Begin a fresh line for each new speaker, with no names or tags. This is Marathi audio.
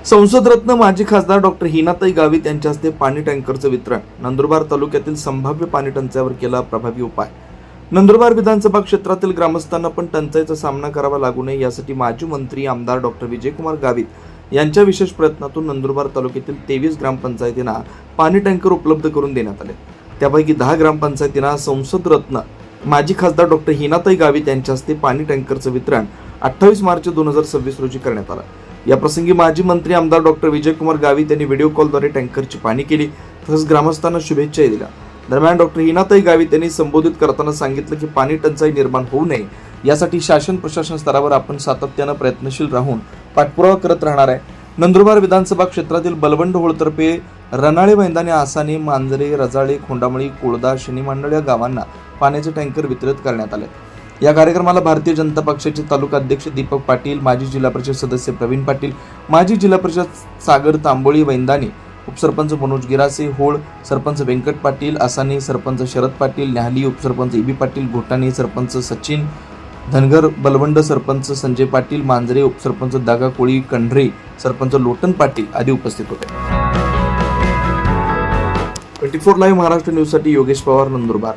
संसदरत्न माजी खासदार डॉक्टर हिनाताई गावित यांच्या हस्ते पाणी टँकरचं वितरण. नंदुरबार तालुक्यातील संभाव्य पाणी टंचाईवर केला प्रभावी उपाय. नंदुरबार विधानसभा क्षेत्रातील ग्रामस्थांना पण टंचाईचा सामना करावा लागू नये यासाठी माजी मंत्री आमदार डॉक्टर विजयकुमार गावित यांच्या विशेष प्रयत्नातून नंदुरबार तालुक्यातील 23 ग्रामपंचायतींना पाणी टँकर उपलब्ध करून देण्यात आले. त्यापैकी 10 ग्रामपंचायतींना संसदरत्न माजी खासदार डॉक्टर हिनाताई गावित यांच्या हस्ते पाणी टँकरचं वितरण 28 मार्च 2026 रोजी करण्यात आलं. या प्रसंगी माजी मंत्री आमदार डॉक्टर विजयकुमार गावित यांनी व्हिडिओ कॉलद्वारे टँकरची पाहणी केली तसंच ग्रामस्थांना शुभेच्छाही दिल्या. दरम्यान डॉक्टर हिनाताई गावित यांनी संबोधित करताना सांगितलं की पाणी टंचाई निर्माण होऊ नये यासाठी शासन प्रशासन स्तरावर आपण सातत्यानं प्रयत्नशील राहून पाठपुरावा करत राहणार आहे. नंदुरबार विधानसभा क्षेत्रातील बलवंड होळतर्फे रनाळे, वैंदाणे, आसाने, मांजरे, रजाळे, खोंडामळी, कोळदा, शनीमांडळ या गावांना पाण्याचे टँकर वितरित करण्यात आले. या कार्यक्रमाला भारतीय जनता पक्षाचे तालुका अध्यक्ष दीपक पाटील, माजी जिल्हा परिषद सदस्य प्रवीण पाटील, माजी जिल्हा परिषद सागर तांबोळी, वैंदाणे उपसरपंच मनोज गिरासे, होळ सरपंच व्यंकट पाटील, आसाने सरपंच शरद पाटील, न्याहाली उपसरपंच ईबी पाटील, घोटाणे सरपंच सचिन धनगर, बलवंड सरपंच संजय पाटील, मांजरे उपसरपंच दागा कोळी, कंढरे सरपंच लोटन पाटील आदी उपस्थित होते. 24 लाईव्ह महाराष्ट्र न्यूजसाठी योगेश पवार, नंदुरबार.